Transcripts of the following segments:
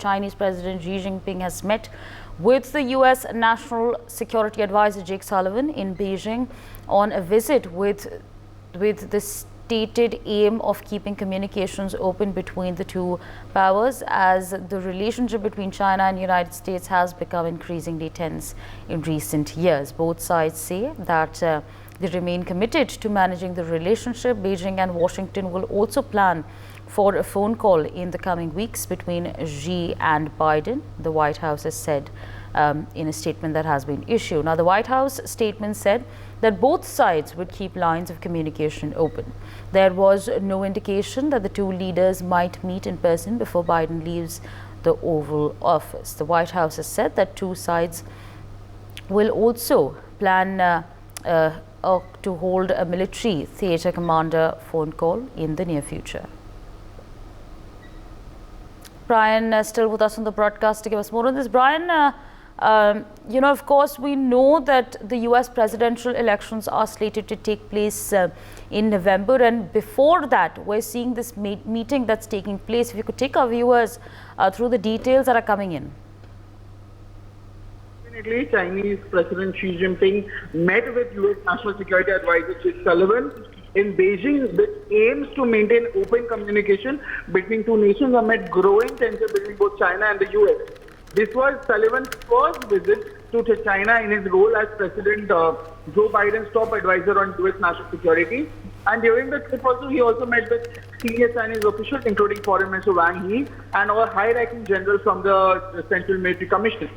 Chinese President Xi Jinping has met with the U.S. National Security Advisor Jake Sullivan in Beijing on a visit with the stated aim of keeping communications open between the two powers, as the relationship between China and the United States has become increasingly tense in recent years. Both sides say that they remain committed to managing the relationship. Beijing and Washington will also plan for a phone call in the coming weeks between Xi and Biden, the White House has said in a statement that has been issued. Now, the White House statement said that both sides would keep lines of communication open. There was no indication that the two leaders might meet in person before Biden leaves the Oval Office. The White House has said that two sides will also plan to hold a military theater commander phone call in the near future. Brian, still with us on the broadcast to give us more on this. Brian, of course, we know that the US presidential elections are slated to take place in November, and before that, we're seeing this meeting that's taking place. If you could take our viewers through the details that are coming in. Definitely, Chinese President Xi Jinping met with US National Security Advisor Jake Sullivan in Beijing, which aims to maintain open communication between two nations amid growing tension between both China and the US. This was Sullivan's first visit to China in his role as President Joe Biden's top advisor on US national security. And during the trip also, he also met with senior Chinese officials, including Foreign Minister Wang Yi and our high-ranking general from the Central Military Commission.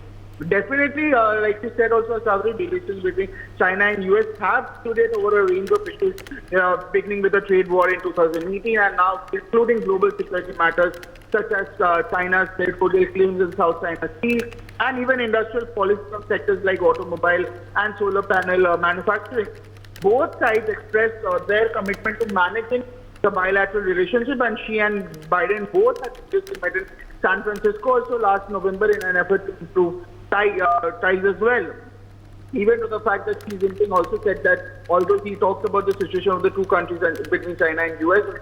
Definitely, like you said, also several relations between China and US have to date over a range of issues, beginning with the trade war in 2018 and now including global security matters such as China's territorial claims in South China Sea and even industrial policy from sectors like automobile and solar panel manufacturing. Both sides expressed their commitment to managing the bilateral relationship, and Xi and Biden both had just met in San Francisco also last November in an effort to improve ties as well. Even to the fact that Xi Jinping also said that although he talked about the situation of the two countries between China and US,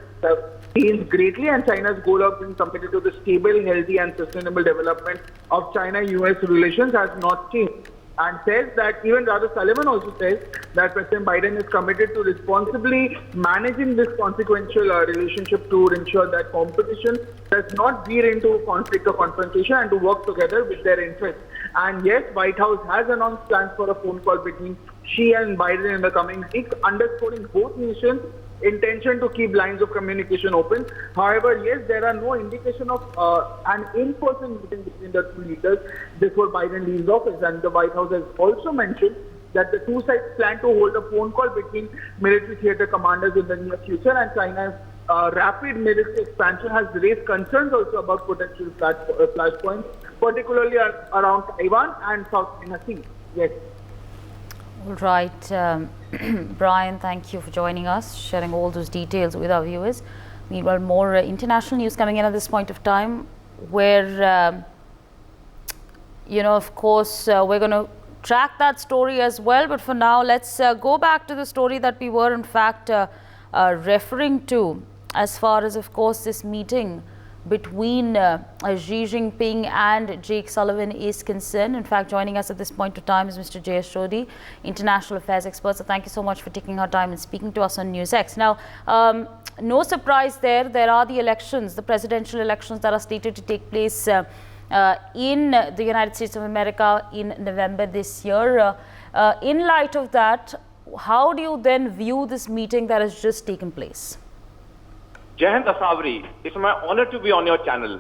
changed greatly, and China's goal of being committed to the stable, healthy and sustainable development of China-US relations has not changed. And says that, even rather Sullivan also says that President Biden is committed to responsibly managing this consequential relationship to ensure that competition does not veer into conflict or confrontation and to work together with their interests. And yes, White House has announced plans for a phone call between Xi and Biden in the coming weeks, underscoring both nations' intention to keep lines of communication open. However, yes, there are no indication of an in-person meeting between the two leaders before Biden leaves office. And the White House has also mentioned that the two sides plan to hold a phone call between military theater commanders in the near future, and China's rapid military expansion has raised concerns also about potential flashpoints, particularly around Taiwan and South China Sea. Yes. All right, Brian, thank you for joining us, sharing all those details with our viewers. Meanwhile, more international news coming in at this point of time, where, of course, we're going to track that story as well. But for now, let's go back to the story that we were, in fact, referring to, as far as, of course, this meeting between Xi Jinping and Jake Sullivan is concerned. In fact, joining us at this point of time is Mr. J.S. Shodhi, international affairs expert. So thank you so much for taking our time and speaking to us on NewsX. Now, no surprise there are the elections, the presidential elections that are slated to take place in the United States of America in November this year. In light of that, how do you then view this meeting that has just taken place? Jayant Asawari, it's my honor to be on your channel.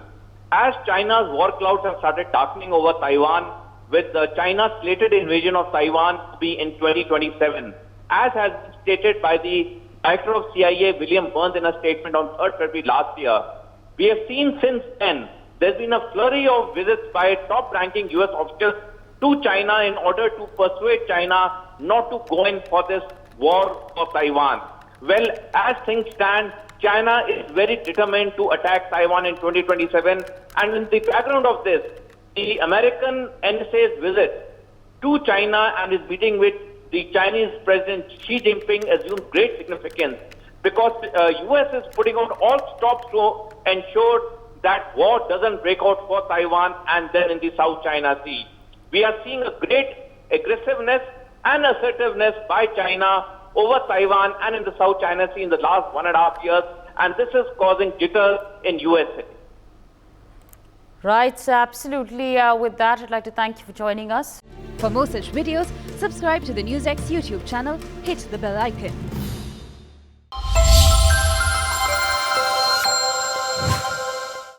As China's war clouds have started darkening over Taiwan, with China's slated invasion of Taiwan to be in 2027, as has been stated by the Director of CIA, William Burns, in a statement on 3rd February last year, we have seen since then there's been a flurry of visits by top-ranking US officials to China in order to persuade China not to go in for this war for Taiwan. Well, as things stand, China is very determined to attack Taiwan in 2027, and in the background of this, the American NSA's visit to China and his meeting with the Chinese President Xi Jinping assumes great significance, because US is putting on all stops to ensure that war doesn't break out for Taiwan and then in the South China Sea. We are seeing a great aggressiveness and assertiveness by China over Taiwan and in the South China Sea in the last 1.5 years, and this is causing jitters in USA. Right, so absolutely. With that, I'd like to thank you for joining us. For more such videos, subscribe to the NewsX YouTube channel, hit the bell icon.